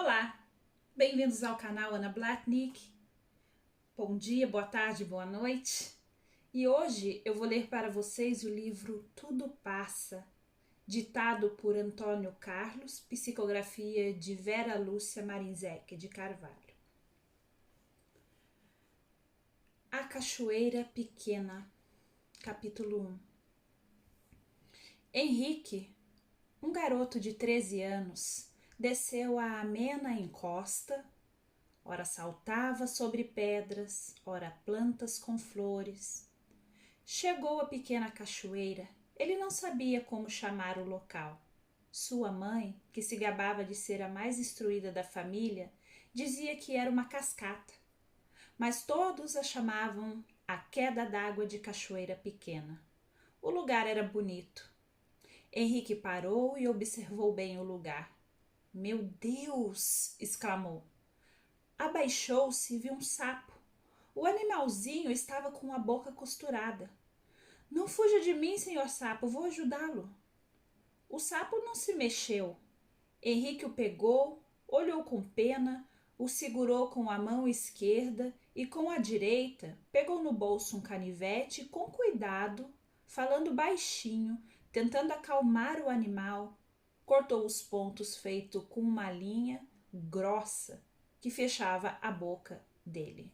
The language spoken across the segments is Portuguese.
Olá, bem-vindos ao canal Ana Blatnick. Bom dia, boa tarde, boa noite. E hoje eu vou ler para vocês o livro Tudo Passa, ditado por Antônio Carlos, psicografia de Vera Lúcia Marinzec de Carvalho. A Cachoeira Pequena, capítulo 1. Henrique, um garoto de 13 anos, desceu a amena encosta, ora saltava sobre pedras, ora plantas com flores. Chegou à pequena cachoeira. Ele não sabia como chamar o local. Sua mãe, que se gabava de ser a mais instruída da família, dizia que era uma cascata, mas todos a chamavam a queda d'água de Cachoeira Pequena. O lugar era bonito. Henrique parou e observou bem o lugar. Meu Deus! Exclamou. Abaixou-se e viu um sapo. O animalzinho estava com a boca costurada. Não fuja de mim, senhor sapo, vou ajudá-lo. O sapo não se mexeu. Henrique o pegou, olhou com pena, o segurou com a mão esquerda e com a direita pegou no bolso um canivete e, com cuidado, falando baixinho, tentando acalmar o animal, cortou os pontos feitos com uma linha grossa que fechava a boca dele.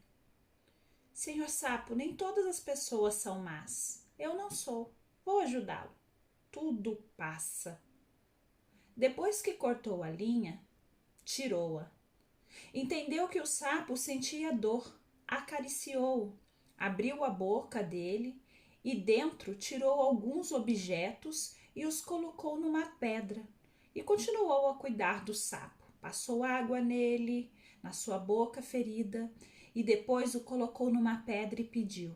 Senhor sapo, nem todas as pessoas são más. Eu não sou. Vou ajudá-lo. Tudo passa. Depois que cortou a linha, tirou-a. Entendeu que o sapo sentia dor, acariciou-o, abriu a boca dele e dentro tirou alguns objetos e os colocou numa pedra e continuou a cuidar do sapo. Passou água nele, na sua boca ferida e depois o colocou numa pedra e pediu: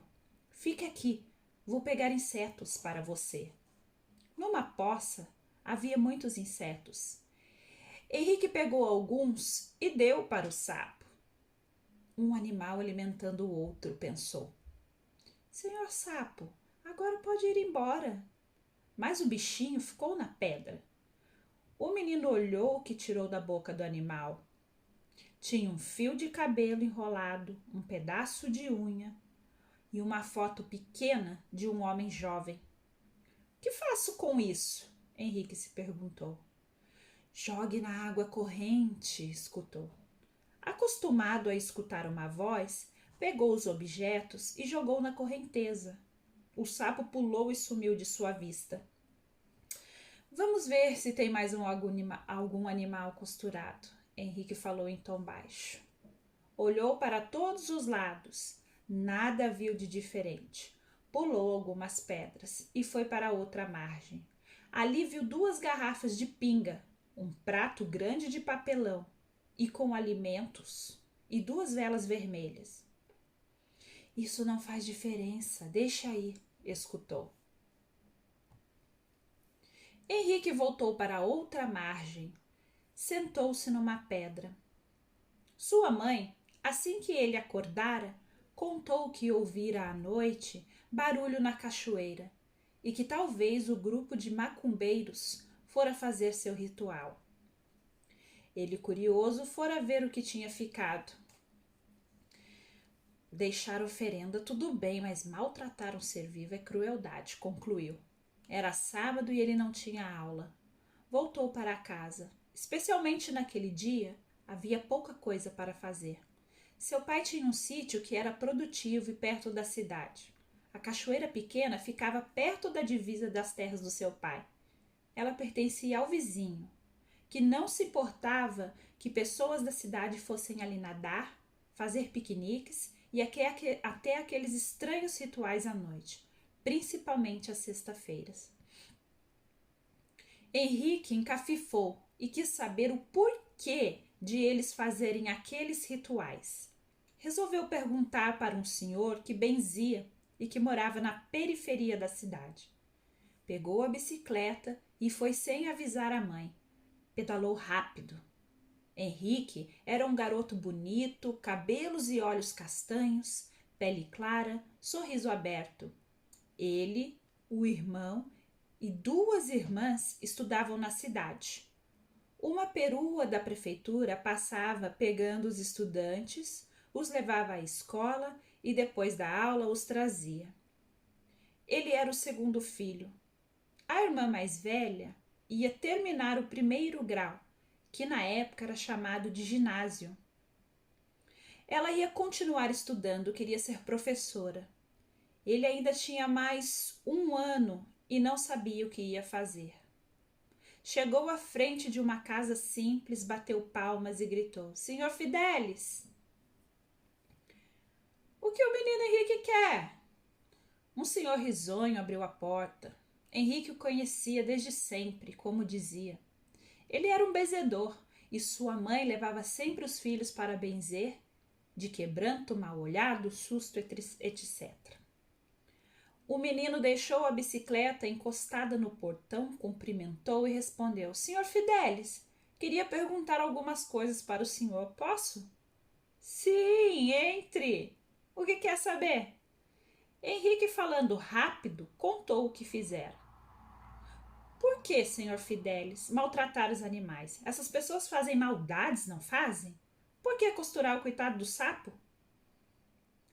fique aqui, vou pegar insetos para você. Numa poça havia muitos insetos. Henrique pegou alguns e deu para o sapo. Um animal alimentando o outro, pensou. Senhor sapo, agora pode ir embora. Mas o bichinho ficou na pedra. O menino olhou o que tirou da boca do animal. Tinha um fio de cabelo enrolado, um pedaço de unha e uma foto pequena de um homem jovem. Que faço com isso? Henrique se perguntou. Jogue na água corrente, escutou. Acostumado a escutar uma voz, pegou os objetos e jogou na correnteza. O sapo pulou e sumiu de sua vista. Vamos ver se tem mais algum animal costurado, Henrique falou em tom baixo. Olhou para todos os lados. Nada viu de diferente. Pulou algumas pedras e foi para outra margem. Ali viu 2 garrafas de pinga, um prato grande de papelão e com alimentos e 2 velas vermelhas. Isso não faz diferença, deixa aí, escutou. Henrique voltou para outra margem. Sentou-se numa pedra. Sua mãe, assim que ele acordara, contou que ouvira à noite barulho na cachoeira e que talvez o grupo de macumbeiros fora fazer seu ritual. Ele, curioso, fora ver o que tinha ficado. Deixar oferenda tudo bem, mas maltratar um ser vivo é crueldade, concluiu. Era sábado e ele não tinha aula. Voltou para casa. Especialmente naquele dia, havia pouca coisa para fazer. Seu pai tinha um sítio que era produtivo e perto da cidade. A Cachoeira Pequena ficava perto da divisa das terras do seu pai. Ela pertencia ao vizinho, que não se importava que pessoas da cidade fossem ali nadar, fazer piqueniques e até aqueles estranhos rituais à noite, principalmente às sextas-feiras. Henrique encafifou e quis saber o porquê de eles fazerem aqueles rituais. Resolveu perguntar para um senhor que benzia e que morava na periferia da cidade. Pegou a bicicleta e foi sem avisar a mãe. Pedalou rápido. Henrique era um garoto bonito, cabelos e olhos castanhos, pele clara, sorriso aberto. Ele, o irmão e 2 irmãs estudavam na cidade. Uma perua da prefeitura passava pegando os estudantes, os levava à escola e depois da aula os trazia. Ele era o segundo filho. A irmã mais velha ia terminar o primeiro grau, que na época era chamado de ginásio. Ela ia continuar estudando, queria ser professora. Ele ainda tinha mais um ano e não sabia o que ia fazer. Chegou à frente de uma casa simples, bateu palmas e gritou: Senhor Fidelis! O que o menino Henrique quer? Um senhor risonho abriu a porta. Henrique o conhecia desde sempre, como dizia. Ele era um benzedor e sua mãe levava sempre os filhos para benzer, de quebranto, mal-olhado, susto, etc. O menino deixou a bicicleta encostada no portão, cumprimentou e respondeu: Senhor Fidelis, queria perguntar algumas coisas para o senhor, posso? Sim, entre. O que quer saber? Henrique, falando rápido, contou o que fizera. Por que, senhor Fidelis, maltratar os animais? Essas pessoas fazem maldades, não fazem? Por que costurar o coitado do sapo?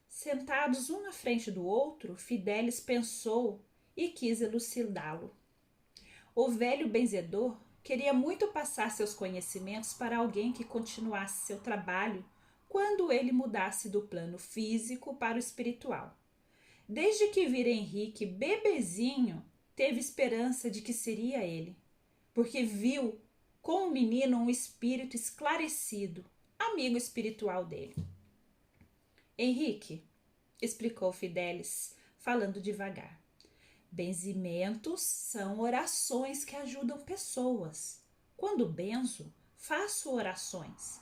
Sentados um na frente do outro, Fidelis pensou e quis elucidá-lo. O velho benzedor queria muito passar seus conhecimentos para alguém que continuasse seu trabalho quando ele mudasse do plano físico para o espiritual. Desde que vira Henrique bebezinho, teve esperança de que seria ele, porque viu com o menino um espírito esclarecido, amigo espiritual dele. Henrique, explicou Fidelis, falando devagar, benzimentos são orações que ajudam pessoas. Quando benzo, faço orações.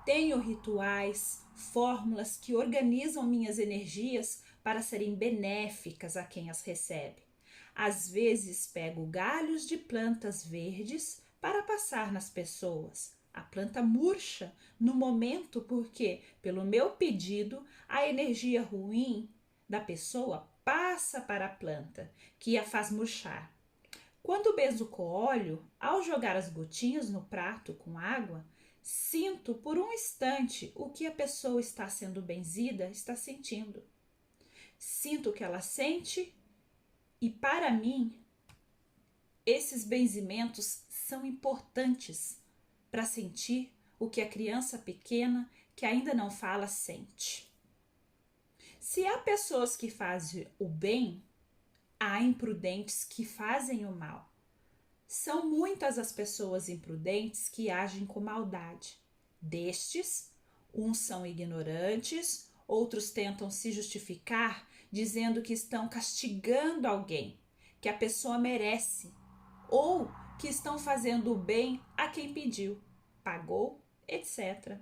Tenho rituais, fórmulas que organizam minhas energias para serem benéficas a quem as recebe. Às vezes pego galhos de plantas verdes para passar nas pessoas. A planta murcha no momento porque, pelo meu pedido, a energia ruim da pessoa passa para a planta, que a faz murchar. Quando benzo com óleo, ao jogar as gotinhas no prato com água, sinto por um instante o que a pessoa está sendo benzida está sentindo. Sinto o que ela sente e, para mim, esses benzimentos são importantes para sentir o que a criança pequena que ainda não fala sente. Se há pessoas que fazem o bem, há imprudentes que fazem o mal. São muitas as pessoas imprudentes que agem com maldade. Destes, uns são ignorantes, outros tentam se justificar dizendo que estão castigando alguém, que a pessoa merece, ou que estão fazendo o bem a quem pediu, pagou, etc.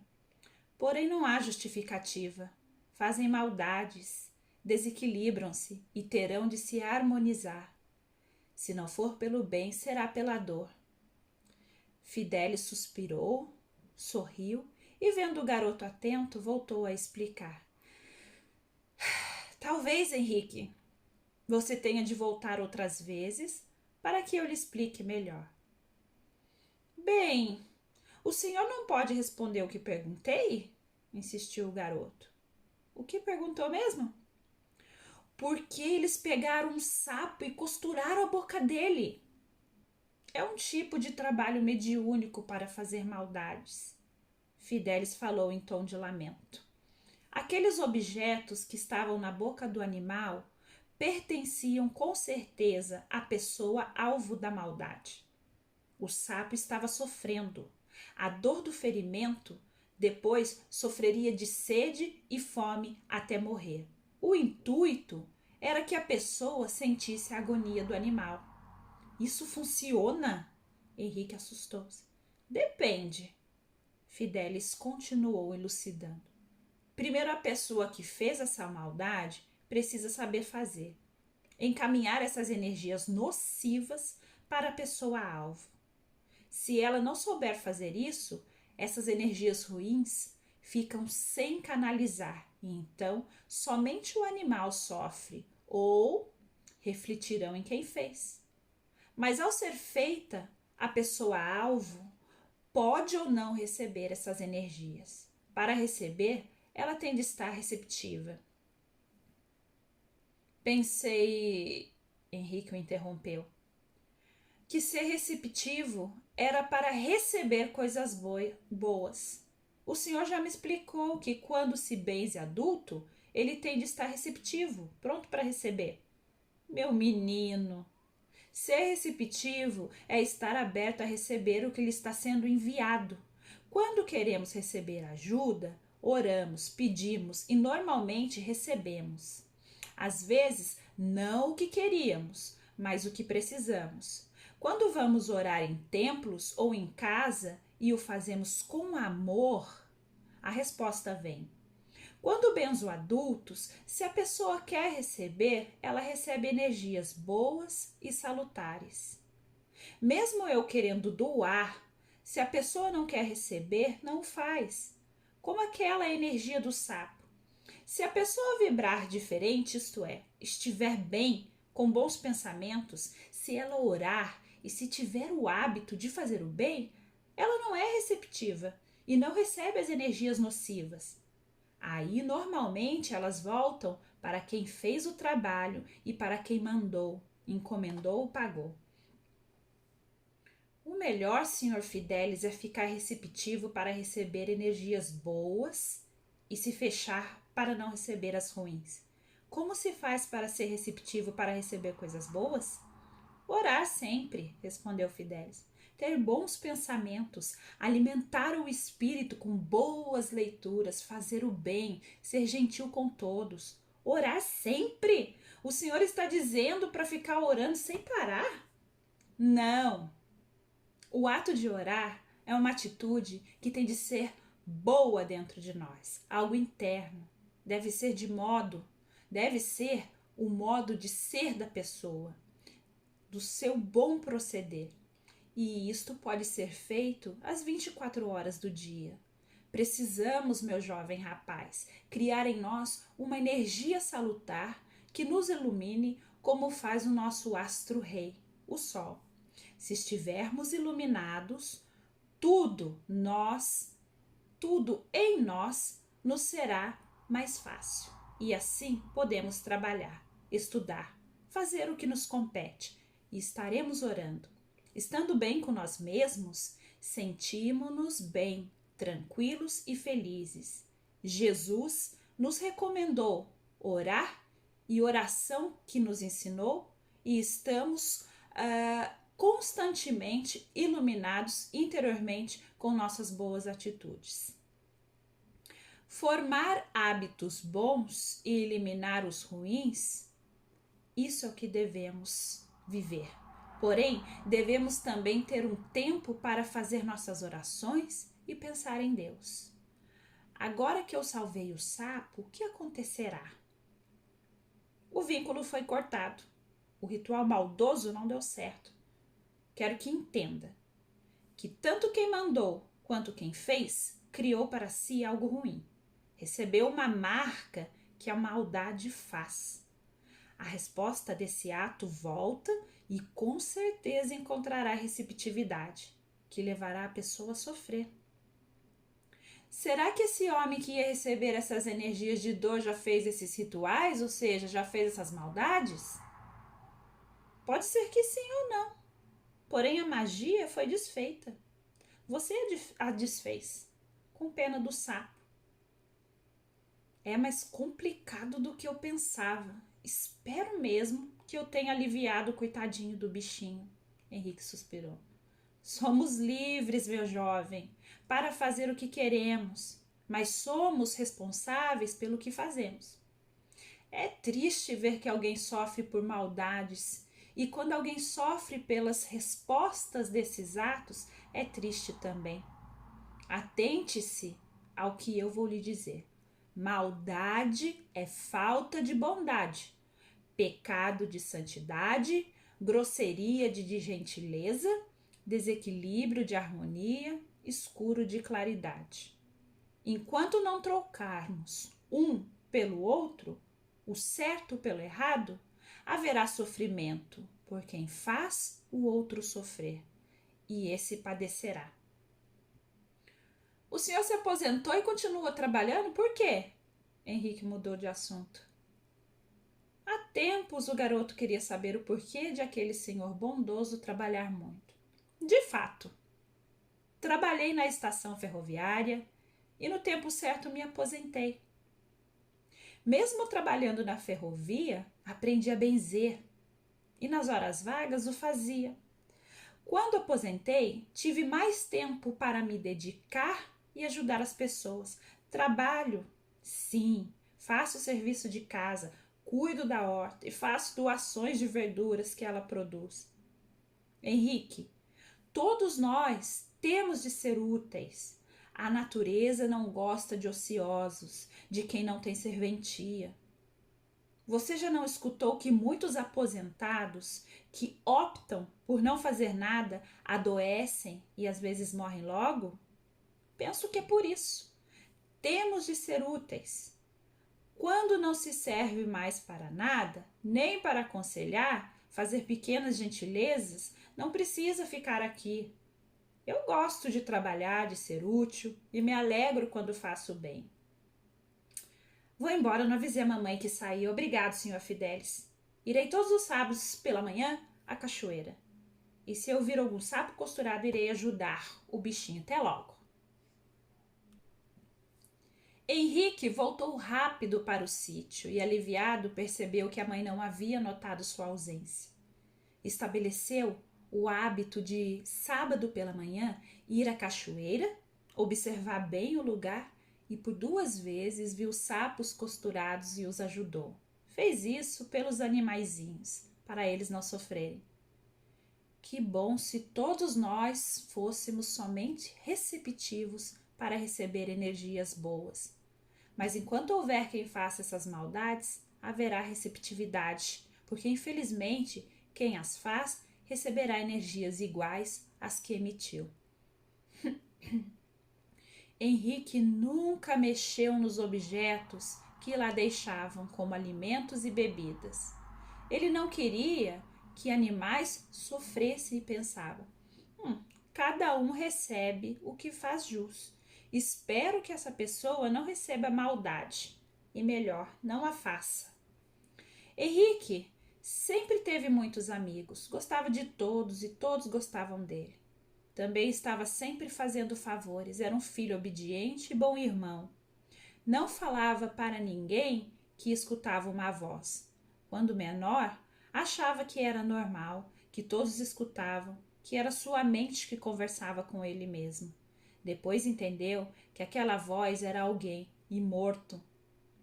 Porém, não há justificativa. Fazem maldades, desequilibram-se e terão de se harmonizar. Se não for pelo bem, será pela dor. Fidelis suspirou, sorriu e, vendo o garoto atento, voltou a explicar. Talvez, Henrique, você tenha de voltar outras vezes para que eu lhe explique melhor. Bem, o senhor não pode responder o que perguntei? Insistiu o garoto. O que perguntou mesmo? Por que eles pegaram um sapo e costuraram a boca dele? É um tipo de trabalho mediúnico para fazer maldades. Fidelis falou em tom de lamento. Aqueles objetos que estavam na boca do animal pertenciam com certeza à pessoa alvo da maldade. O sapo estava sofrendo. A dor do ferimento depois sofreria de sede e fome até morrer. O intuito era que a pessoa sentisse a agonia do animal. Isso funciona? Henrique assustou-se. Depende. Fidelis continuou elucidando. Primeiro, a pessoa que fez essa maldade precisa saber fazer. Encaminhar essas energias nocivas para a pessoa alvo. Se ela não souber fazer isso, essas energias ruins ficam sem canalizar e então somente o animal sofre ou refletirão em quem fez. Mas ao ser feita a pessoa alvo, pode ou não receber essas energias. Para receber, ela tem de estar receptiva. Pensei, Henrique o interrompeu, que ser receptivo era para receber coisas boas. O senhor já me explicou que quando se benze adulto, ele tem de estar receptivo, pronto para receber. Meu menino, ser receptivo é estar aberto a receber o que lhe está sendo enviado. Quando queremos receber ajuda, oramos, pedimos e normalmente recebemos. Às vezes, não o que queríamos, mas o que precisamos. Quando vamos orar em templos ou em casa e o fazemos com amor, a resposta vem. Quando benzo adultos, se a pessoa quer receber, ela recebe energias boas e salutares. Mesmo eu querendo doar, se a pessoa não quer receber, não o faz. Como aquela energia do sapo. Se a pessoa vibrar diferente, isto é, estiver bem, com bons pensamentos, se ela orar e se tiver o hábito de fazer o bem, ela não é receptiva e não recebe as energias nocivas. Aí, normalmente, elas voltam para quem fez o trabalho e para quem mandou, encomendou ou pagou. O melhor, Sr. Fidelis, é ficar receptivo para receber energias boas e se fechar para não receber as ruins. Como se faz para ser receptivo para receber coisas boas? Orar sempre, respondeu Fidelis. Ter bons pensamentos, alimentar o espírito com boas leituras, fazer o bem, ser gentil com todos. Orar sempre? O senhor está dizendo para ficar orando sem parar? Não. O ato de orar é uma atitude que tem de ser boa dentro de nós, algo interno. Deve ser o modo de ser da pessoa, do seu bom proceder. E isto pode ser feito às 24 horas do dia. Precisamos, meu jovem rapaz, criar em nós uma energia salutar que nos ilumine como faz o nosso astro-rei, o Sol. Se estivermos iluminados, tudo em nós nos será mais fácil. E assim podemos trabalhar, estudar, fazer o que nos compete e estaremos orando. Estando bem com nós mesmos, sentimos-nos bem, tranquilos e felizes. Jesus nos recomendou orar e oração que nos ensinou e estamos constantemente iluminados interiormente com nossas boas atitudes. Formar hábitos bons e eliminar os ruins, isso é o que devemos viver. Porém, devemos também ter um tempo para fazer nossas orações e pensar em Deus. Agora que eu salvei o sapo, o que acontecerá? O vínculo foi cortado. O ritual maldoso não deu certo. Quero que entenda que tanto quem mandou quanto quem fez criou para si algo ruim. Recebeu uma marca que a maldade faz. A resposta desse ato volta e com certeza encontrará receptividade, que levará a pessoa a sofrer. Será que esse homem que ia receber essas energias de dor já fez esses rituais, ou seja, já fez essas maldades? Pode ser que sim ou não. Porém, a magia foi desfeita. Você a desfez, com pena do sapo. É mais complicado do que eu pensava. Espero mesmo que eu tenha aliviado o coitadinho do bichinho. Henrique suspirou. Somos livres, meu jovem, para fazer o que queremos, mas somos responsáveis pelo que fazemos. É triste ver que alguém sofre por maldades, e quando alguém sofre pelas respostas desses atos, é triste também. Atente-se ao que eu vou lhe dizer. Maldade é falta de bondade, pecado de santidade, grosseria de gentileza, desequilíbrio de harmonia, escuro de claridade. Enquanto não trocarmos um pelo outro, o certo pelo errado, haverá sofrimento por quem faz o outro sofrer, e esse padecerá. O senhor se aposentou e continua trabalhando? Por quê? Henrique mudou de assunto. Há tempos o garoto queria saber o porquê de aquele senhor bondoso trabalhar muito. De fato, trabalhei na estação ferroviária e no tempo certo me aposentei. Mesmo trabalhando na ferrovia, aprendi a benzer e nas horas vagas o fazia. Quando aposentei, tive mais tempo para me dedicar e ajudar as pessoas. Trabalho, sim, faço serviço de casa, cuido da horta e faço doações de verduras que ela produz. Henrique, todos nós temos de ser úteis. A natureza não gosta de ociosos, de quem não tem serventia. Você já não escutou que muitos aposentados que optam por não fazer nada adoecem e às vezes morrem logo? Penso que é por isso. Temos de ser úteis. Quando não se serve mais para nada, nem para aconselhar, fazer pequenas gentilezas, não precisa ficar aqui. Eu gosto de trabalhar, de ser útil e me alegro quando faço bem. Vou embora, não avisei a mamãe que saí. Obrigado, senhor Fidelis. Irei todos os sábados pela manhã à cachoeira. E se eu vir algum sapo costurado, irei ajudar o bichinho. Até logo. Henrique voltou rápido para o sítio e, aliviado, percebeu que a mãe não havia notado sua ausência. Estabeleceu o hábito de, sábado pela manhã, ir à cachoeira, observar bem o lugar e por 2 vezes viu sapos costurados e os ajudou. Fez isso pelos animaizinhos, para eles não sofrerem. Que bom se todos nós fôssemos somente receptivos para receber energias boas. Mas enquanto houver quem faça essas maldades, haverá receptividade, porque infelizmente quem as faz receberá energias iguais às que emitiu. Henrique nunca mexeu nos objetos que lá deixavam como alimentos e bebidas. Ele não queria que animais sofressem e pensava: cada um recebe o que faz jus. Espero que essa pessoa não receba maldade e melhor, não a faça. Henrique sempre teve muitos amigos, gostava de todos e todos gostavam dele. Também estava sempre fazendo favores, era um filho obediente e bom irmão. Não falava para ninguém que escutava uma voz. Quando menor, achava que era normal, que todos escutavam, que era sua mente que conversava com ele mesmo. Depois entendeu que aquela voz era alguém imorto.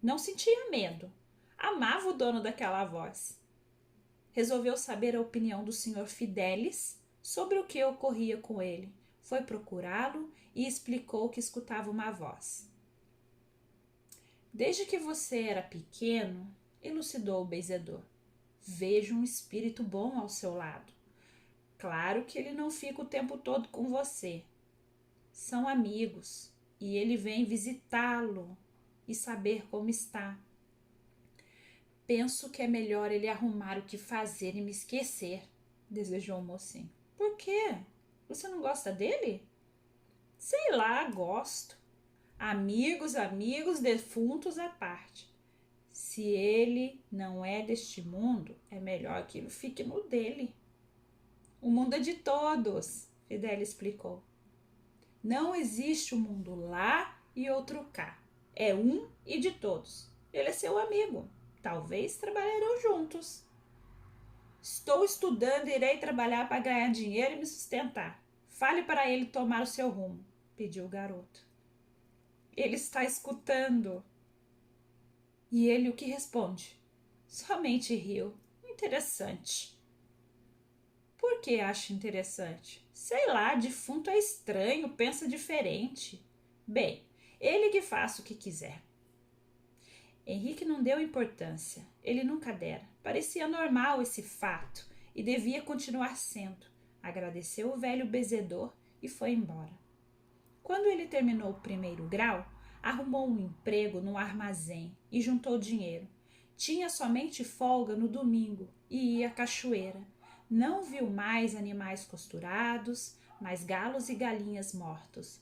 Não sentia medo, amava o dono daquela voz. Resolveu saber a opinião do senhor Fidelis sobre o que ocorria com ele. Foi procurá-lo e explicou que escutava uma voz. Desde que você era pequeno, elucidou o benzedor, vejo um espírito bom ao seu lado. Claro que ele não fica o tempo todo com você. São amigos e ele vem visitá-lo e saber como está. Penso que é melhor ele arrumar o que fazer e me esquecer, desejou o mocinho. Por quê? Você não gosta dele? Sei lá, gosto. Amigos, defuntos à parte. Se ele não é deste mundo, é melhor que ele fique no dele. O mundo é de todos, Fidel explicou. Não existe um mundo lá e outro cá. É um e de todos. Ele é seu amigo. Talvez trabalharão juntos. Estou estudando e irei trabalhar para ganhar dinheiro e me sustentar. Fale para ele tomar o seu rumo, pediu o garoto. Ele está escutando. E ele o que responde? Somente riu. Interessante. Por que acha interessante? Sei lá, defunto é estranho, pensa diferente. Bem, ele que faça o que quiser. Henrique não deu importância. Ele nunca dera. Parecia normal esse fato e devia continuar sendo. Agradeceu o velho benzedor e foi embora. Quando ele terminou o 1º grau, arrumou um emprego no armazém e juntou dinheiro. Tinha somente folga no domingo e ia à cachoeira. Não viu mais animais costurados, mais galos e galinhas mortos.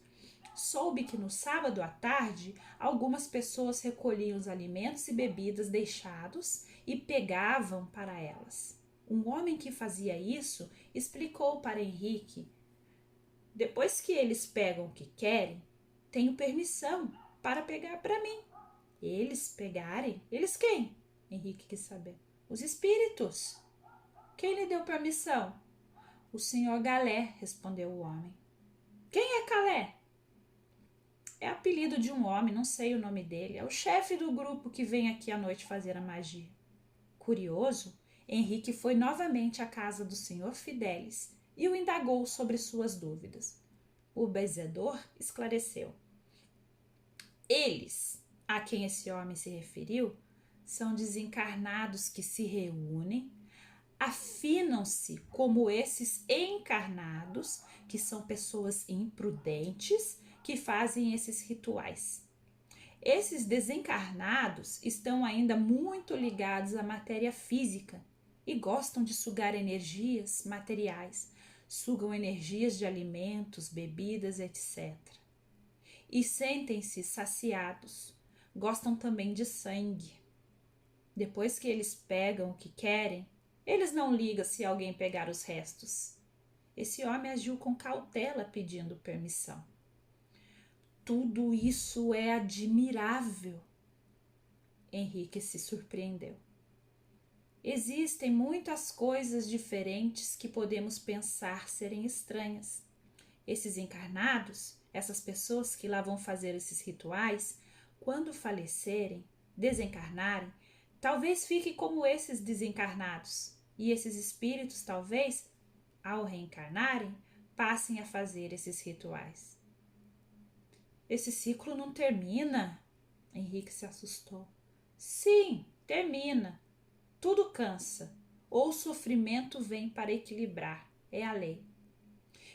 soube que no sábado à tarde algumas pessoas recolhiam os alimentos e bebidas deixados e pegavam para elas. Um homem que fazia isso explicou para Henrique: depois que eles pegam o que querem, tenho permissão para pegar para mim. Eles pegarem? Eles quem? Henrique quis saber. Os espíritos. Quem lhe deu permissão? O senhor Galé, respondeu o homem. Quem é Calé? É apelido de um homem, não sei o nome dele. É o chefe do grupo que vem aqui à noite fazer a magia. Curioso, Henrique foi novamente à casa do senhor Fidelis e o indagou sobre suas dúvidas. O benzedor esclareceu. Eles, a quem esse homem se referiu, são desencarnados que se reúnem, afinam-se como esses encarnados, que são pessoas imprudentes, que fazem esses rituais. Esses desencarnados estão ainda muito ligados à matéria física e gostam de sugar energias materiais, sugam energias de alimentos, bebidas, etc. E sentem-se saciados, gostam também de sangue. Depois que eles pegam o que querem, eles não ligam se alguém pegar os restos. Esse homem agiu com cautela pedindo permissão. Tudo isso é admirável. Henrique se surpreendeu. Existem muitas coisas diferentes que podemos pensar serem estranhas. Esses encarnados, essas pessoas que lá vão fazer esses rituais, quando falecerem, desencarnarem, talvez fiquem como esses desencarnados. E esses espíritos, talvez, ao reencarnarem, passem a fazer esses rituais. Esse ciclo não termina? Henrique se assustou. Sim, termina. Tudo cansa. Ou o sofrimento vem para equilibrar. É a lei.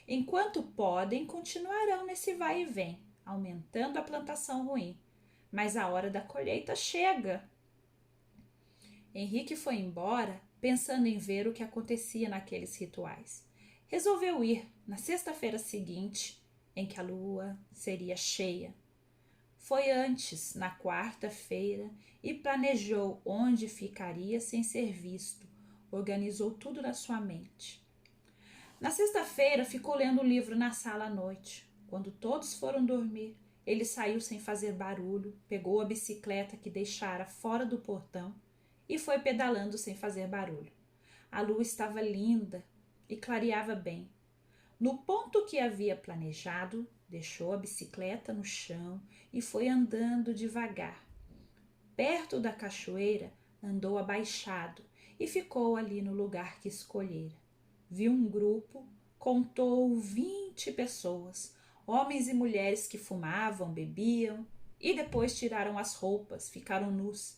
Enquanto podem, continuarão nesse vai e vem, aumentando a plantação ruim. Mas a hora da colheita chega. Henrique foi embora, pensando em ver o que acontecia naqueles rituais. Resolveu ir na sexta-feira seguinte, em que a lua seria cheia. Foi antes, na quarta-feira, e planejou onde ficaria sem ser visto. Organizou tudo na sua mente. Na sexta-feira, ficou lendo o livro na sala à noite. Quando todos foram dormir, ele saiu sem fazer barulho, pegou a bicicleta que deixara fora do portão e foi pedalando sem fazer barulho. A lua estava linda e clareava bem. No ponto que havia planejado, deixou a bicicleta no chão e foi andando devagar. Perto da cachoeira, andou abaixado e ficou ali no lugar que escolhera. Viu um grupo, contou 20 pessoas, homens e mulheres que fumavam, bebiam e depois tiraram as roupas, ficaram nus.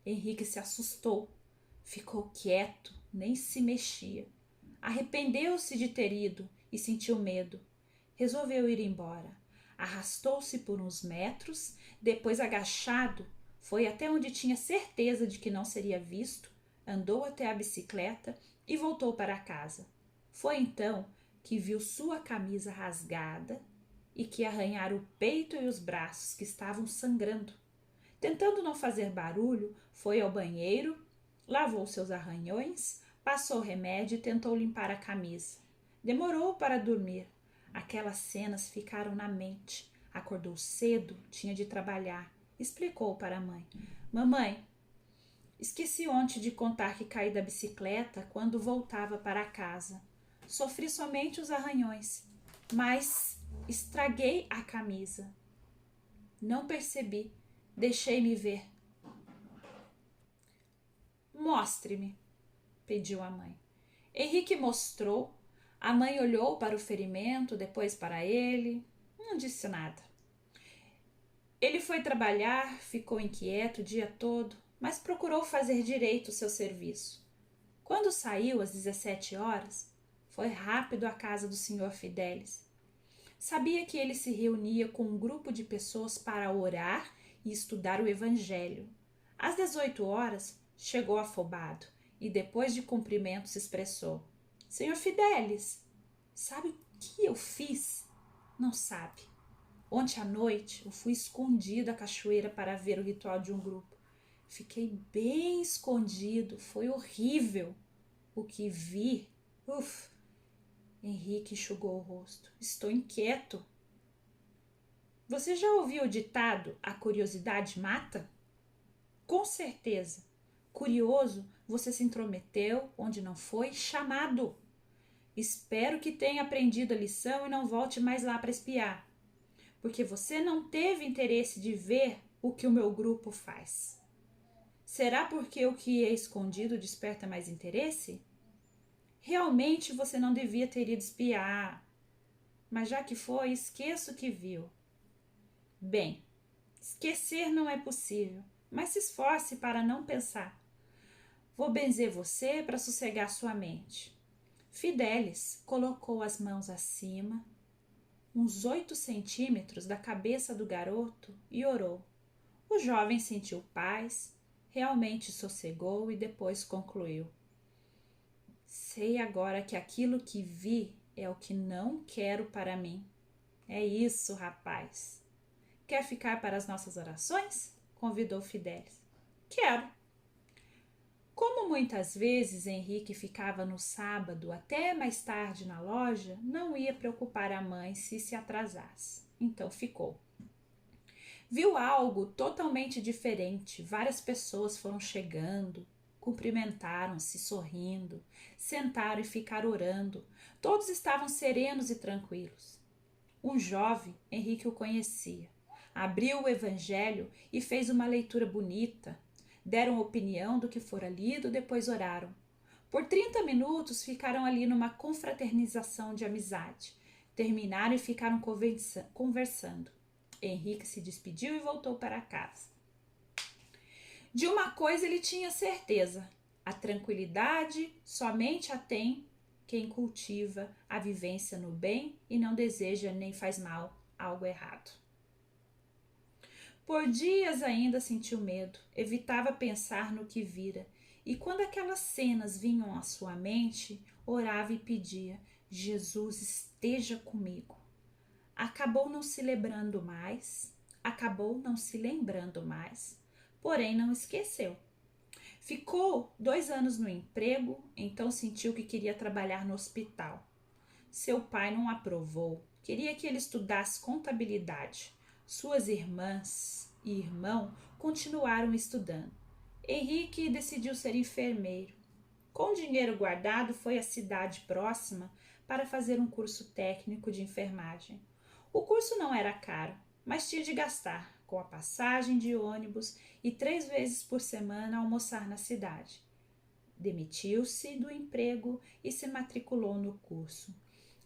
Henrique se assustou, ficou quieto, nem se mexia. Arrependeu-se de ter ido e sentiu medo. Resolveu ir embora. Arrastou-se por uns metros, depois agachado, foi até onde tinha certeza de que não seria visto, andou até a bicicleta e voltou para casa. Foi então que viu sua camisa rasgada e que arranhara o peito e os braços que estavam sangrando. Tentando não fazer barulho, foi ao banheiro, lavou seus arranhões, passou remédio e tentou limpar a camisa. Demorou para dormir. Aquelas cenas ficaram na mente. Acordou cedo, tinha de trabalhar. Explicou para a mãe. Mamãe, esqueci ontem de contar que caí da bicicleta quando voltava para casa. Sofri somente os arranhões, mas estraguei a camisa. Não percebi. Deixei-me ver. Mostre-me, pediu a mãe. Henrique mostrou. A mãe olhou para o ferimento, depois para ele. Não disse nada. Ele foi trabalhar, ficou inquieto o dia todo, mas procurou fazer direito o seu serviço. Quando saiu às 17 horas, foi rápido à casa do senhor Fidelis. Sabia que ele se reunia com um grupo de pessoas para orar e estudar o Evangelho. Às 18 horas, chegou afobado e, depois de cumprimento, se expressou. Senhor Fidelis, sabe o que eu fiz? Não sabe. Ontem à noite eu fui escondido à cachoeira para ver o ritual de um grupo. Fiquei bem escondido, foi horrível. O que vi, uf, Henrique enxugou o rosto. Estou inquieto. Você já ouviu o ditado "a curiosidade mata"? Com certeza. Curioso, você se intrometeu onde não foi chamado. Espero que tenha aprendido a lição e não volte mais lá para espiar, porque você não teve interesse de ver o que o meu grupo faz. Será porque o que é escondido desperta mais interesse? Realmente você não devia ter ido espiar, mas já que foi, esqueça o que viu. Bem, esquecer não é possível, mas se esforce para não pensar. Vou benzer você para sossegar sua mente. Fidelis colocou as mãos acima, uns 8 centímetros da cabeça do garoto, e orou. O jovem sentiu paz, realmente sossegou e depois concluiu: sei agora que aquilo que vi é o que não quero para mim. É isso, rapaz. Quer ficar para as nossas orações? Convidou Fidelis. Quero. Como muitas vezes Henrique ficava no sábado até mais tarde na loja, não ia preocupar a mãe se atrasasse. Então ficou. Viu algo totalmente diferente. Várias pessoas foram chegando, cumprimentaram-se sorrindo, sentaram e ficaram orando. Todos estavam serenos e tranquilos. Um jovem, Henrique o conhecia. Abriu o evangelho e fez uma leitura bonita. Deram opinião do que fora lido, depois oraram. Por 30 minutos ficaram ali numa confraternização de amizade. Terminaram e ficaram conversando. Henrique se despediu e voltou para casa. De uma coisa ele tinha certeza: a tranquilidade somente a tem quem cultiva a vivência no bem e não deseja nem faz mal algo errado. Por dias ainda sentiu medo, evitava pensar no que vira, e quando aquelas cenas vinham à sua mente, orava e pedia: Jesus, esteja comigo. Acabou não se lembrando mais, porém não esqueceu. Ficou 2 anos no emprego, então sentiu que queria trabalhar no hospital. Seu pai não aprovou, queria que ele estudasse contabilidade. Suas irmãs e irmão continuaram estudando. Henrique decidiu ser enfermeiro. Com o dinheiro guardado, foi à cidade próxima para fazer um curso técnico de enfermagem. O curso não era caro, mas tinha de gastar com a passagem de ônibus e 3 vezes por semana almoçar na cidade. Demitiu-se do emprego e se matriculou no curso.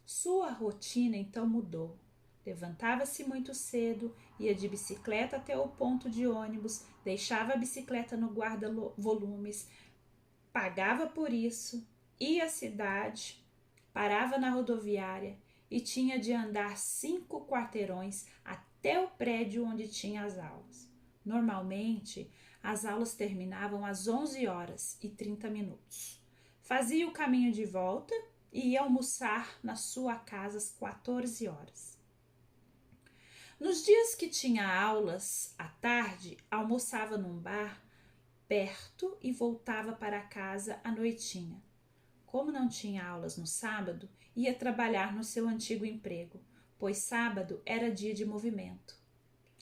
Sua rotina então mudou. Levantava-se muito cedo, ia de bicicleta até o ponto de ônibus, deixava a bicicleta no guarda-volumes, pagava por isso, ia à cidade, parava na rodoviária e tinha de andar 5 quarteirões até o prédio onde tinha as aulas. Normalmente, as aulas terminavam às 11h30. Fazia o caminho de volta e ia almoçar na sua casa às 14h. Nos dias que tinha aulas à tarde, almoçava num bar perto e voltava para casa à noitinha. Como não tinha aulas no sábado, ia trabalhar no seu antigo emprego, pois sábado era dia de movimento.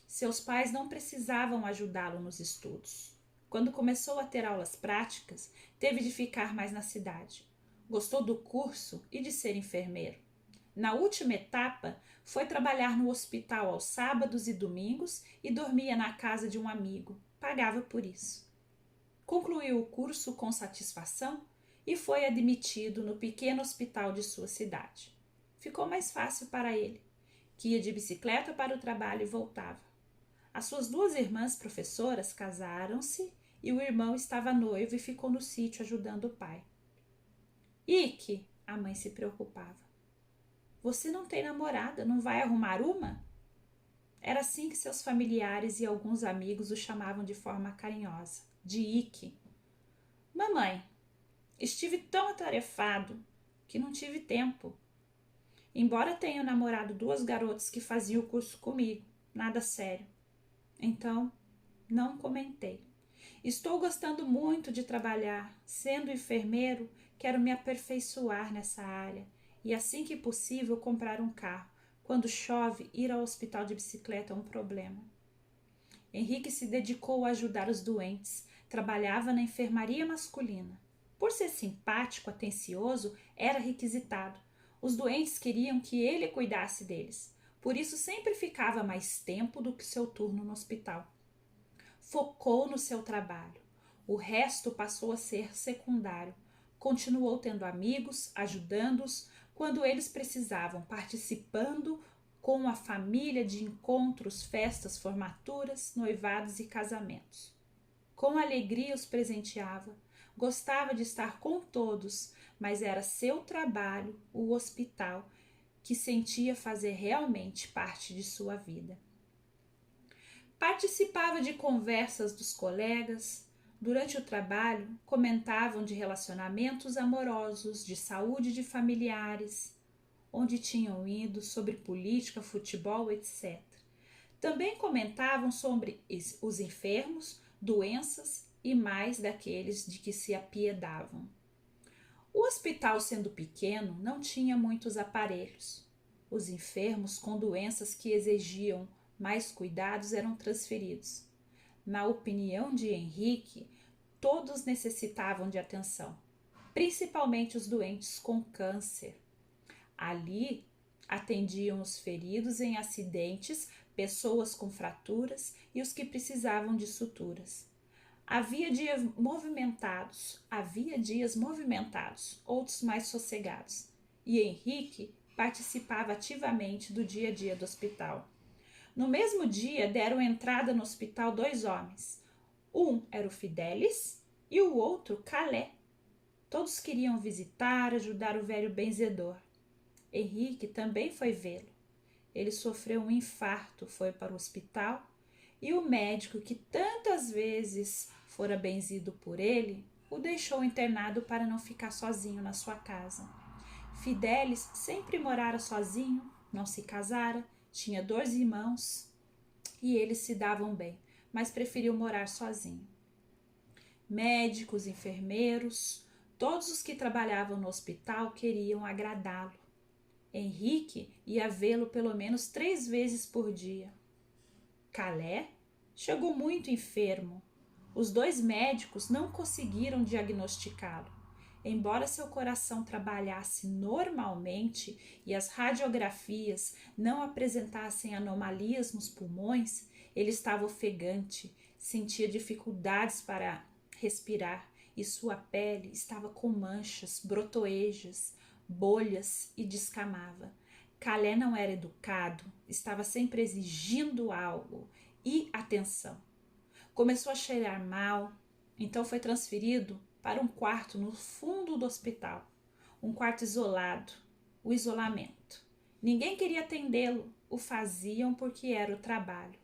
Seus pais não precisavam ajudá-lo nos estudos. Quando começou a ter aulas práticas, teve de ficar mais na cidade. Gostou do curso e de ser enfermeiro. Na última etapa, foi trabalhar no hospital aos sábados e domingos e dormia na casa de um amigo. Pagava por isso. Concluiu o curso com satisfação e foi admitido no pequeno hospital de sua cidade. Ficou mais fácil para ele, que ia de bicicleta para o trabalho e voltava. As suas 2 irmãs professoras casaram-se e o irmão estava noivo e ficou no sítio ajudando o pai. Ike, a mãe se preocupava. Você não tem namorada, não vai arrumar uma? Era assim que seus familiares e alguns amigos o chamavam de forma carinhosa, de Ike. Mamãe, estive tão atarefado que não tive tempo. embora tenha namorado 2 garotas que faziam o curso comigo, nada sério. Então, não comentei. Estou gostando muito de trabalhar. Sendo enfermeiro, quero me aperfeiçoar nessa área e, assim que possível, comprar um carro. Quando chove, ir ao hospital de bicicleta é um problema. Henrique se dedicou a ajudar os doentes. Trabalhava na enfermaria masculina. Por ser simpático, atencioso, era requisitado. Os doentes queriam que ele cuidasse deles. Por isso sempre ficava mais tempo do que seu turno no hospital. Focou no seu trabalho. O resto passou a ser secundário. Continuou tendo amigos, ajudando-os quando eles precisavam, participando com a família de encontros, festas, formaturas, noivados e casamentos. Com alegria os presenteava. Gostava de estar com todos, mas era seu trabalho, o hospital, que sentia fazer realmente parte de sua vida. Participava de conversas dos colegas. Durante o trabalho, comentavam de relacionamentos amorosos, de saúde de familiares, onde tinham ido, sobre política, futebol, etc. Também comentavam sobre os enfermos, doenças e mais daqueles de que se apiedavam. O hospital, sendo pequeno, não tinha muitos aparelhos. Os enfermos com doenças que exigiam mais cuidados eram transferidos. Na opinião de Henrique, todos necessitavam de atenção, principalmente os doentes com câncer. Ali atendiam os feridos em acidentes, pessoas com fraturas e os que precisavam de suturas. Havia dias movimentados, outros mais sossegados, e Henrique participava ativamente do dia a dia do hospital. No mesmo dia deram entrada no hospital 2 homens. Um era o Fidelis e o outro Calé. Todos queriam visitar, ajudar o velho benzedor. Henrique também foi vê-lo. Ele sofreu um infarto, foi para o hospital e o médico, que tantas vezes fora benzido por ele, o deixou internado para não ficar sozinho na sua casa. Fidelis sempre morara sozinho, não se casara, tinha 2 irmãos e eles se davam bem, mas preferiu morar sozinho. Médicos, enfermeiros, todos os que trabalhavam no hospital queriam agradá-lo. Henrique ia vê-lo pelo menos 3 vezes por dia. Calé chegou muito enfermo. Os 2 médicos não conseguiram diagnosticá-lo. Embora seu coração trabalhasse normalmente e as radiografias não apresentassem anomalias nos pulmões, ele estava ofegante, sentia dificuldades para respirar e sua pele estava com manchas, brotoejas, bolhas e descamava. Calé não era educado, estava sempre exigindo algo e atenção. Começou a cheirar mal, então foi transferido para um quarto no fundo do hospital, um quarto isolado, o isolamento. Ninguém queria atendê-lo, o faziam porque era o trabalho.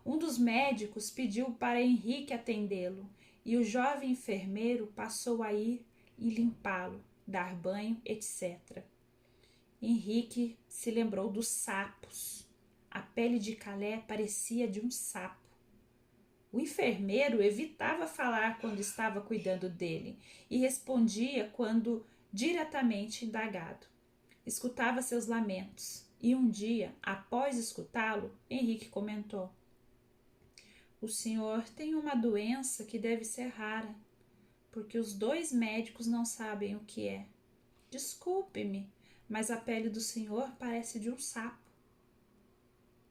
Um dos médicos pediu para Henrique atendê-lo e o jovem enfermeiro passou a ir e limpá-lo, dar banho, etc. Henrique se lembrou dos sapos. A pele de Calé parecia de um sapo. O enfermeiro evitava falar quando estava cuidando dele e respondia quando diretamente indagado. Escutava seus lamentos e um dia, após escutá-lo, Henrique comentou: "O senhor tem uma doença que deve ser rara, porque os 2 médicos não sabem o que é. Desculpe-me, mas a pele do senhor parece de um sapo."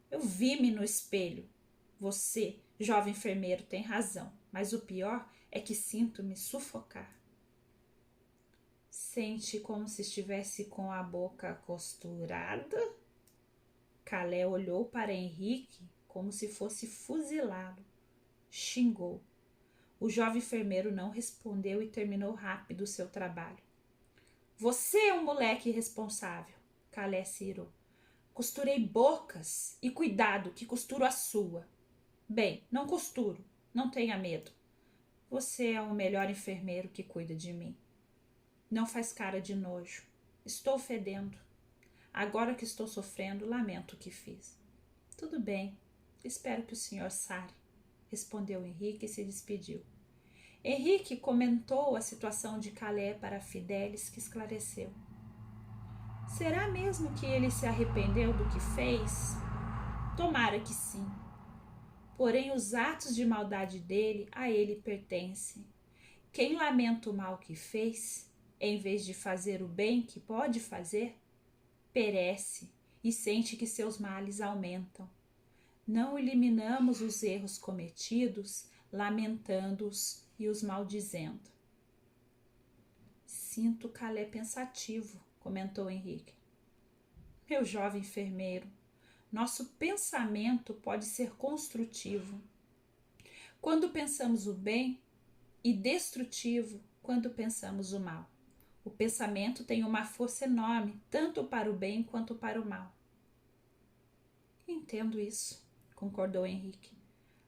Eu vi-me no espelho. Você, jovem enfermeiro, tem razão, mas o pior é que sinto-me sufocar. Sente como se estivesse com a boca costurada? Calé olhou para Henrique como se fosse fuzilá-lo. Xingou. O jovem enfermeiro não respondeu e terminou rápido o seu trabalho. Você é um moleque irresponsável, Calé se irou. Costurei bocas e cuidado que costuro a sua. Bem, não costuro, não tenha medo. Você é o melhor enfermeiro que cuida de mim. Não faz cara de nojo. Estou fedendo. Agora que estou sofrendo, lamento o que fiz. Tudo bem, espero que o senhor sare, respondeu Henrique e se despediu. Henrique comentou a situação de Calé para Fidelis, que esclareceu. Será mesmo que ele se arrependeu do que fez? Tomara que sim. Porém, os atos de maldade dele a ele pertencem. Quem lamenta o mal que fez, em vez de fazer o bem que pode fazer, perece e sente que seus males aumentam. Não eliminamos os erros cometidos, lamentando-os e os maldizendo. Sinto Calé pensativo, comentou Henrique. Meu jovem enfermeiro, nosso pensamento pode ser construtivo quando pensamos o bem e destrutivo quando pensamos o mal. O pensamento tem uma força enorme, tanto para o bem quanto para o mal. Entendo isso, concordou Henrique.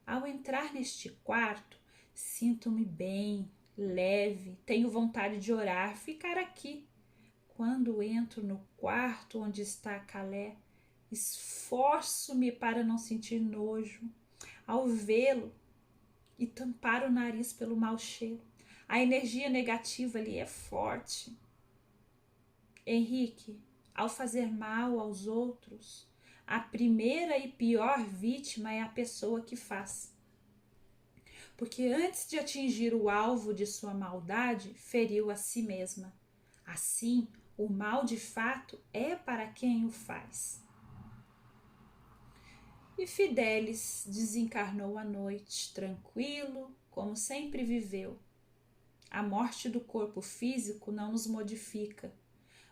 Ao entrar neste quarto, sinto-me bem, leve, tenho vontade de orar, ficar aqui. Quando entro no quarto onde está Calé, esforço-me para não sentir nojo. Ao vê-lo e tampar o nariz pelo mau cheiro, a energia negativa ali é forte. Henrique, ao fazer mal aos outros, a primeira e pior vítima é a pessoa que faz. Porque antes de atingir o alvo de sua maldade, feriu a si mesma. Assim, o mal de fato é para quem o faz. E Fidelis desencarnou à noite, tranquilo, como sempre viveu. A morte do corpo físico não nos modifica.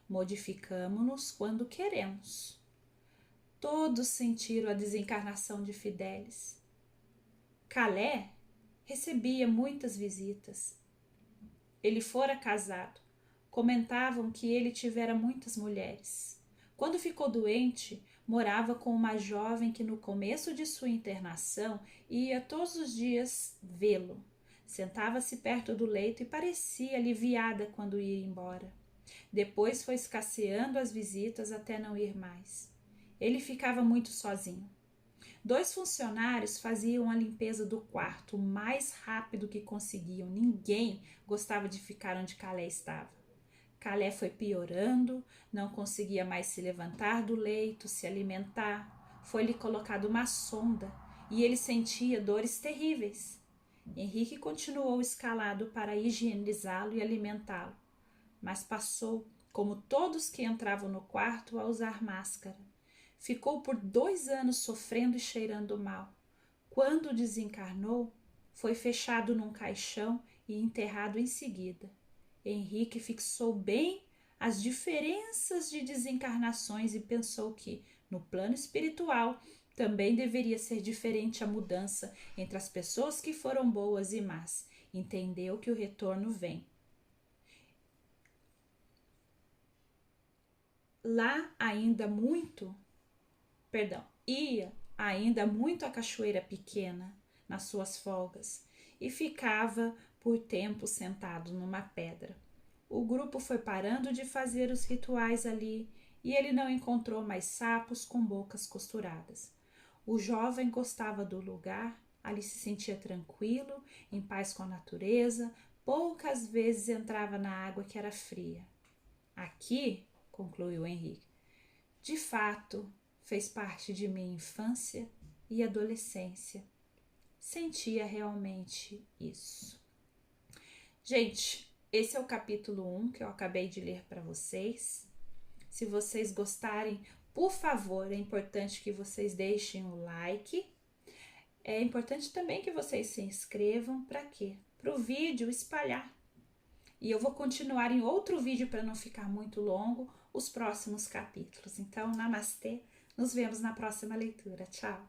Modificamo-nos quando queremos. Todos sentiram a desencarnação de Fidelis. Calé recebia muitas visitas. Ele fora casado. Comentavam que ele tivera muitas mulheres. Quando ficou doente, morava com uma jovem que no começo de sua internação ia todos os dias vê-lo. Sentava-se perto do leito e parecia aliviada quando ia embora. Depois foi escasseando as visitas até não ir mais. Ele ficava muito sozinho. 2 funcionários faziam a limpeza do quarto o mais rápido que conseguiam. Ninguém gostava de ficar onde Calé estava. Calé foi piorando, não conseguia mais se levantar do leito, se alimentar. Foi-lhe colocada uma sonda e ele sentia dores terríveis. Henrique continuou escalado para higienizá-lo e alimentá-lo, mas passou, como todos que entravam no quarto, a usar máscara. Ficou por 2 anos sofrendo e cheirando mal. Quando desencarnou, foi fechado num caixão e enterrado em seguida. Henrique fixou bem as diferenças de desencarnações e pensou que, no plano espiritual, também deveria ser diferente a mudança entre as pessoas que foram boas e más. Entendeu que o retorno vem. Ia ainda muito à cachoeira pequena nas suas folgas e ficava por tempo sentado numa pedra. O grupo foi parando de fazer os rituais ali e ele não encontrou mais sapos com bocas costuradas. O jovem gostava do lugar, ali se sentia tranquilo, em paz com a natureza, poucas vezes entrava na água que era fria. Aqui, concluiu Henrique, de fato, fez parte de minha infância e adolescência. Sentia realmente isso. Gente, esse é o capítulo 1 que eu acabei de ler para vocês. Se vocês gostarem, por favor, é importante que vocês deixem o like. É importante também que vocês se inscrevam. Para quê? Para o vídeo espalhar. E eu vou continuar em outro vídeo para não ficar muito longo os próximos capítulos. Então, namastê, nos vemos na próxima leitura. Tchau!